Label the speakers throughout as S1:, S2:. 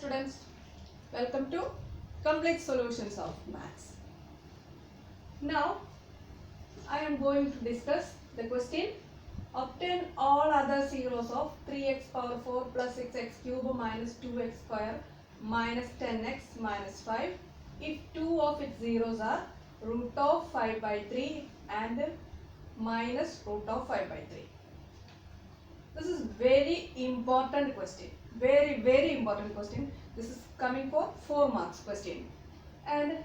S1: students, welcome to Complete Solutions of Maths. Now I am going to discuss the question: obtain all other zeros of 3x power 4 plus 6x cube minus 2x square minus 10x minus 5 if two of its zeros are root of 5 by 3 and minus root of 5 by 3. This is very important question. Very important question. This is coming for 4 marks question. And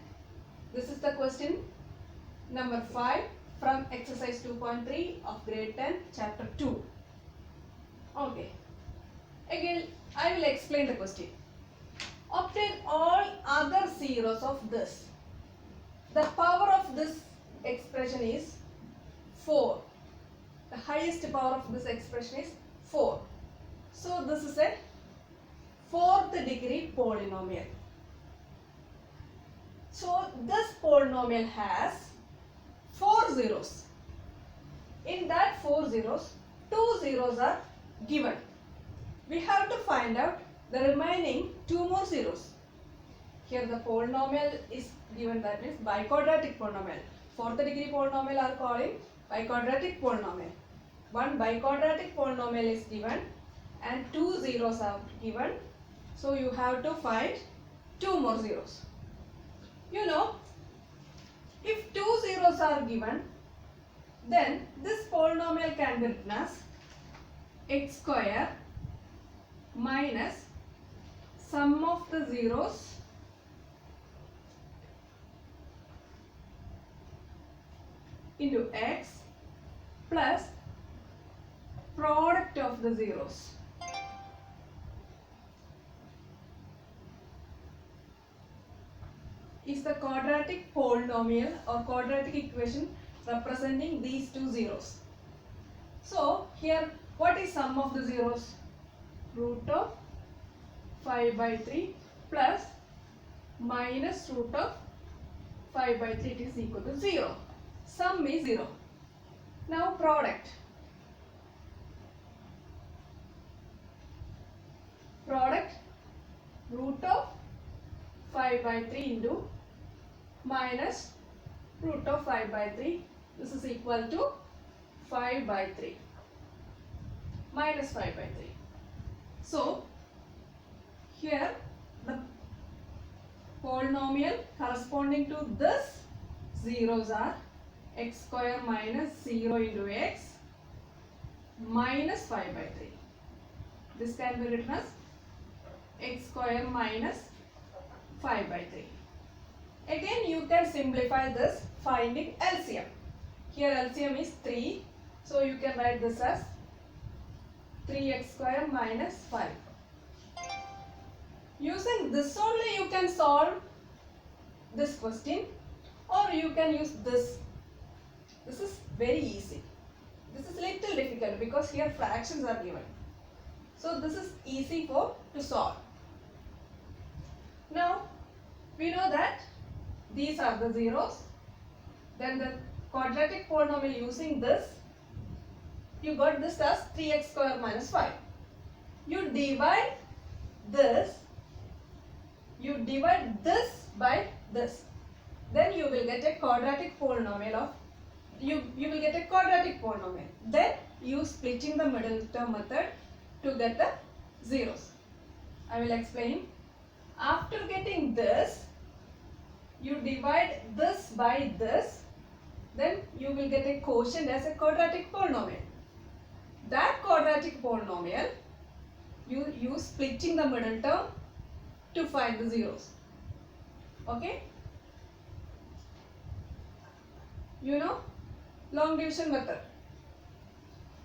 S1: this is the question number 5 from exercise 2.3 of grade 10 chapter 2. Okay. Again I will explain the question. Obtain all other zeros of this. The power of this expression is 4. The highest power of this expression is 4. So this is a 4th degree polynomial. So this polynomial has 4 zeros. In that 4 zeros, 2 zeros are given. We have to find out the remaining 2 more zeros. Here the polynomial is given, that is biquadratic polynomial. 4th degree polynomial are calling biquadratic polynomial. One biquadratic polynomial is given and 2 zeros are given. So you have to find 2 more zeros. You know, if 2 zeros are given, then this polynomial can be written as x square minus sum of the zeros into x plus product of the zeros. Is the quadratic polynomial or quadratic equation representing these 2 zeros. So here what is sum of the zeros? Root of 5 by 3 plus minus root of 5 by 3, it is equal to 0. Sum is 0. Now product. Product root of 5 by 3 into minus root of 5 by 3. This is equal to 5 by 3 minus 5 by 3. So here the polynomial corresponding to this zeros are x square minus 0 into x minus 5 by 3. This can be written as x square minus 5 by 3. Again you can simplify this finding LCM. Here LCM is 3. So you can write this as 3x square minus 5. Using this only you can solve this question, or you can use this. This is very easy. This is little difficult because here fractions are given. So this is easy to solve. Now we know that these are the zeros. Then the quadratic polynomial using this, you got this as 3x square minus 5. You divide this by this. Then you will get a quadratic polynomial of you will get a quadratic polynomial. Then you splitting the middle term method to get the zeros. I will explain. After getting this, you divide this by this, then you will get a quotient as a quadratic polynomial. That quadratic polynomial, you use splitting the middle term to find the zeros. Okay? You know, long division method.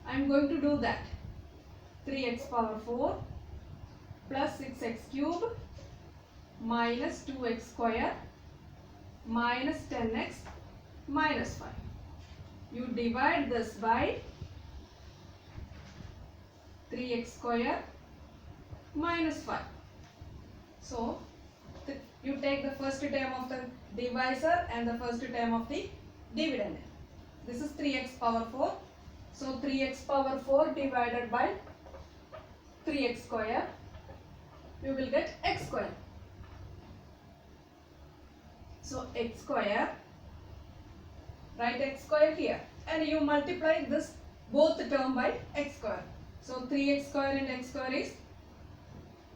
S1: I am going to do that. 3x power 4 plus 6x cube minus 2x square minus 10x minus 5. You divide this by 3x square minus 5. So you take the first term of the divisor and the first term of the dividend. This is 3x power 4. So 3x power 4 divided by 3x square you will get x square. So x square, write x square here, and you multiply this both term by x square. So 3x square into x square is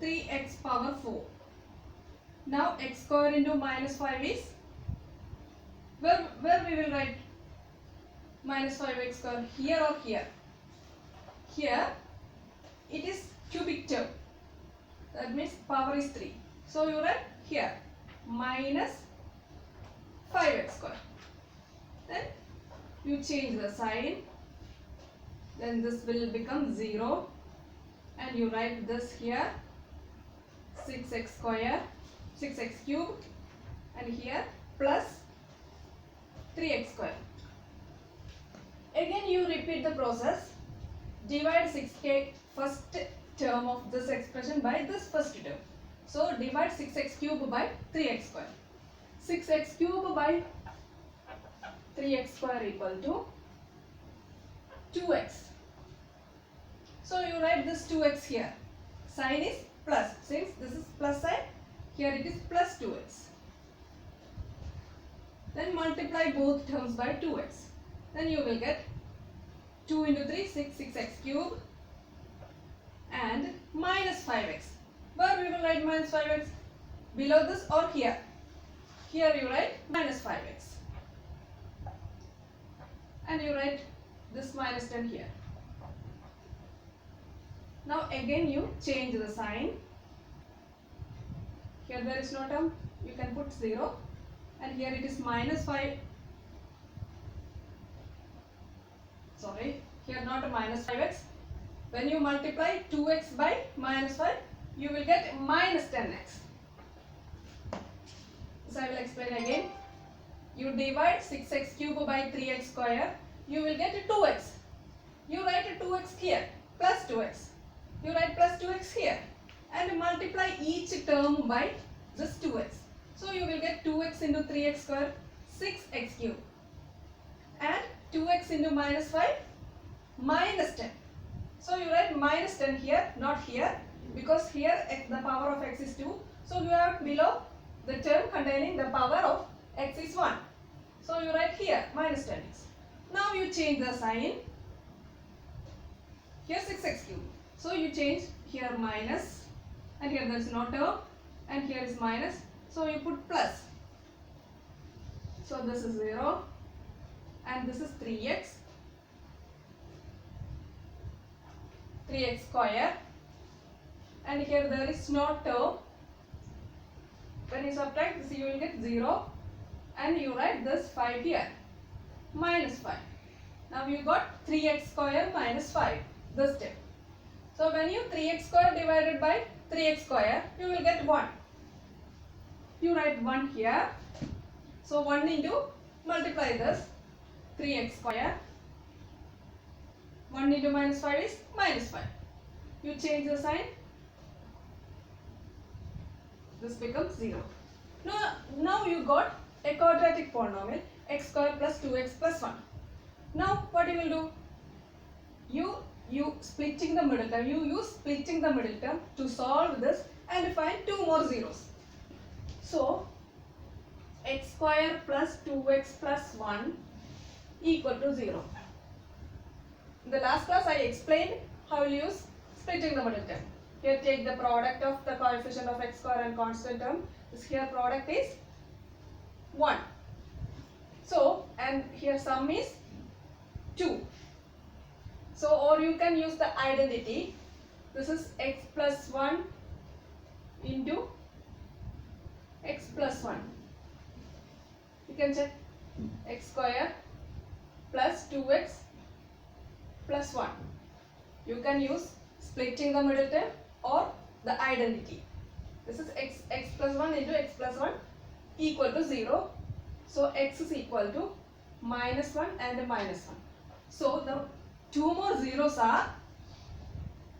S1: 3x power 4. Now x square into minus 5 is, where we will write minus 5x square, here or here? Here it is cubic term, that means power is 3. So you write here minus 5x square. Then you change the sign, then this will become 0, and you write this here 6x square, 6x cube, and here plus 3x square. Again you repeat the process. Divide 6k first term of this expression by this first term. So divide 6x cube by 3x square. 6x cube by 3x square equal to 2x. So you write this 2x here. Sign is plus. Since this is plus sign, here it is plus 2x. Then multiply both terms by 2x. Then you will get 2 into 3, 6, 6x cube, and minus 5x. Where we will write minus 5x? Below this or here? Here you write minus 5x. And you write this minus 10 here. Now again you change the sign. Here there is no term, you can put 0. And here it is minus 5. Sorry, here not a minus 5x. When you multiply 2x by minus 5, you will get minus 10x. So I will explain again. You divide 6x cube by 3x square, you will get 2x. You write 2x here, plus 2x. You write plus 2x here, and multiply each term by this 2x. So you will get 2x into 3x square, 6x cube, and 2x into minus 5, minus 10. So you write minus 10 here, not here, because here the power of x is 2. So you have below the term containing the power of x is 1. So you write here minus 10x. Now you change the sign. Here 6x cube. So you change here minus, and here there is no term, and here is minus. So you put plus. So this is 0, and this is 3x. 3x square, and here there is no term. When you subtract this, you will get 0, and you write this 5 here, minus 5. Now you got 3x square minus 5, this step. So when you 3x square divided by 3x square, you will get 1. You write 1 here. So 1 into, multiply this, 3x square. 1 into minus 5 is minus 5. You change the sign. This becomes 0. Now you got a quadratic polynomial, x square plus 2x plus 1. Now what you will do? You splitting the middle term. You use splitting the middle term to solve this and find 2 more zeros. So x square plus 2x plus 1 equal to 0. In the last class I explained how you use splitting the middle term. Here take the product of the coefficient of x square and constant term. This here product is 1. So, and here sum is 2. So, or you can use the identity. This is x plus 1 into x plus 1. You can check x square plus 2x plus 1. You can use splitting the middle term or the identity. This is x plus 1 into x plus 1 equal to 0. So x is equal to minus 1 and minus 1. So the 2 more zeros are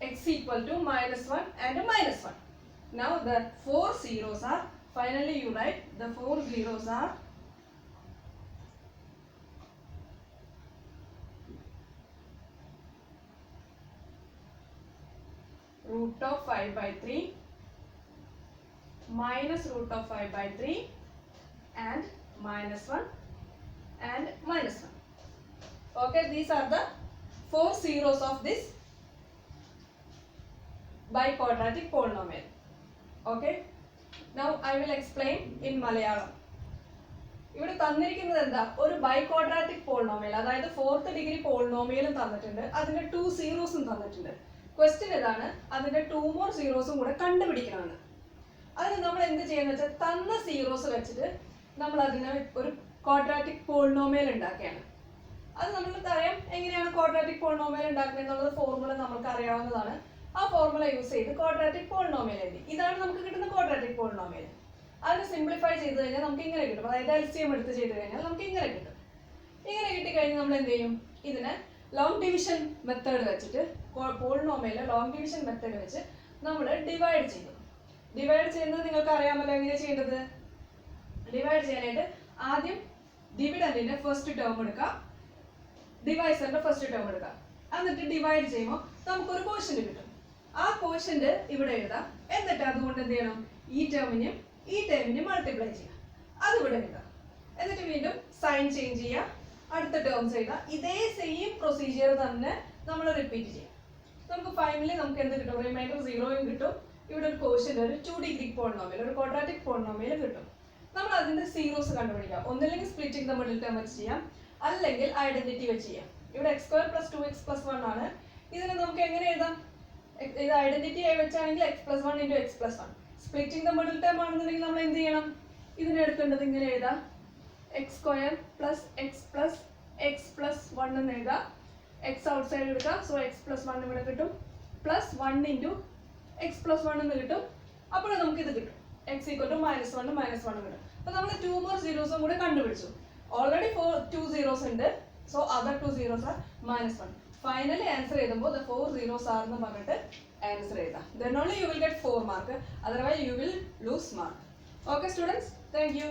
S1: x equal to minus 1 and minus 1. Now the 4 zeros are, finally you write the 4 zeros are root of 5 by 3, minus root of 5 by 3 and minus 1 and minus 1. Okay, these are the 4 zeros of this biquadratic polynomial. Okay, now I will explain in Malayalam. ഇവിടെ തന്നിരിക്കുന്നത് എന്താ, ഒരു ബൈക്വാഡ്രാറ്റിക് polynomial, അതായത് 4th degree പോളിനോമിയലും തന്നിട്ടുണ്ട്, അതിന്റെ 2 സീറോസും തന്നിട്ടുണ്ട്. Question ഇതാണ്, അതിന്റെ 2 more സീറോസും കൂടെ കണ്ടുപിടിക്കണമെന്ന്. അതിന് നമ്മൾ എന്ത് ചെയ്യുന്ന വെച്ചാൽ തന്ന സീറോസ് വെച്ചിട്ട് നമ്മൾ അതിനെ ഒരു ക്വാഡ്രാറ്റിക് പോളിനോമിയൽ ഉണ്ടാക്കുകയാണ്. അത് നമ്മൾക്ക് അറിയാം എങ്ങനെയാണ് ക്വാഡ്രാറ്റിക് പോളിനോമിയൽ ഉണ്ടാക്കുന്നത് എന്നുള്ളത് ഫോർമുല നമുക്ക് അറിയാവുന്നതാണ്. ആ ഫോർമുല യൂസ് ചെയ്ത് ക്വാഡ്രാറ്റിക് പോളിനോമിയൽ എഴുതി. ഇതാണ് നമുക്ക് കിട്ടുന്ന ക്വാഡ്രാറ്റിക് പോളിനോമിയൽ. അതിന് സിംപ്ലിഫൈ ചെയ്ത് കഴിഞ്ഞാൽ നമുക്ക് ഇങ്ങനെ കിട്ടും, അതായത് LCM എടുത്ത് ചെയ്ത് കഴിഞ്ഞാൽ നമുക്ക് ഇങ്ങനെ കിട്ടും. ഇങ്ങനെ കിട്ടിക്കഴിഞ്ഞാൽ നമ്മൾ എന്ത് ചെയ്യും, ഇതിനെ ലോങ് ഡിവിഷൻ മെത്തേഡ് വെച്ചിട്ട്, പോളിനോമിയലിലെ ലോങ് ഡിവിഷൻ മെത്തേഡ് വെച്ച് നമ്മൾ ഡിവൈഡ് ചെയ്തു. ഡിവൈഡ് ചെയ്യുന്നത് നിങ്ങൾക്ക് അറിയാമല്ലോ എങ്ങനെയാണ് ചെയ്യേണ്ടത്. ഡിവൈഡ് ചെയ്യാനായിട്ട് ആദ്യം ഡിവിഡൻറ്റിന്റെ ഫസ്റ്റ് ടേം എടുക്കുക, ഡിവൈസറിന്റെ ഫസ്റ്റ് ടേം എടുക്കുക, എന്നിട്ട് ഡിവൈഡ് ചെയ്യുമ്പോൾ നമുക്കൊരു കോഷ്യന്റ് കിട്ടും. ആ കോഷ്യന്റ് ഇവിടെ എഴുതാം, എന്നിട്ട് അതുകൊണ്ട് എന്ത് ചെയ്യണം, ഈ ടേമിനും ഈ ടേമിനും മൾട്ടിപ്ലൈ ചെയ്യാം, അത് ഇവിടെ എഴുതാം. എന്നിട്ട് വീണ്ടും സൈൻ ചേഞ്ച് ചെയ്യുക, അടുത്ത ടേംസ് എഴുതാം. ഇതേ സെയിം പ്രൊസീജിയർ തന്നെ നമ്മൾ റിപ്പീറ്റ് ചെയ്യാം. നമുക്ക് ഫൈനലി നമുക്ക് എന്ത് കിട്ടും, റിമൈൻഡർ 0 കിട്ടും. ഇവിടെ ഒരു കോഷ്യന്റ്, ഒരു 2 ഡിഗ്രി പോളിനോമിയൽ, ഒരു ക്വാഡ്രാറ്റിക് പോളിനോമിയൽ കിട്ടും. നമ്മൾ അതിന്റെ സീറോസ് കണ്ടുപിടിക്കാം. ഒന്നില്ലെങ്കിൽ സ്പ്ലിറ്റിംഗ് ദ മിഡിൽ ടേം വെച്ച് ചെയ്യാം, അല്ലെങ്കിൽ ഐഡന്റിറ്റി വെച്ച് ചെയ്യാം. ഇവിടെ x² + 2x + 1 ആണ്. ഇതിനെ നമുക്ക് എങ്ങനെ എഴുതാം, ഇത് ഐഡന്റിറ്റി വെച്ചാണെങ്കിൽ x + 1 × x + 1. Splitting the middle term ആണെന്നുണ്ടെങ്കിൽ നമ്മൾ എന്ത് ചെയ്യണം, ഇതിനെ എടുക്കേണ്ടത് ഇങ്ങനെ എഴുതാം, x² + x + x + 1 എന്ന് എഴുതാം. x ഔട്ട്സൈഡ് എടുക്കാം, സോ x + 1 ഇവിടെ കിട്ടും, +1 × x + 1 എന്ന് കിട്ടും. അപ്പോൾ നമുക്ക് ഇത് കിട്ടും, x = -1 -1 കിട്ടും. അപ്പോൾ നമ്മൾ 2 more zeros കൂടെ കണ്ടുപിടിച്ചു. ഓൾറെഡി 2 zeros ഉണ്ട്, so other 2 zeros are -1. Finally answer എഴുതുമ്പോൾ the 4 zeros are എന്ന് പറഞ്ഞിട്ട് ആൻസർ എഴുതാം. Then only you will get 4 mark, otherwise you will lose mark. Okay students, thank you.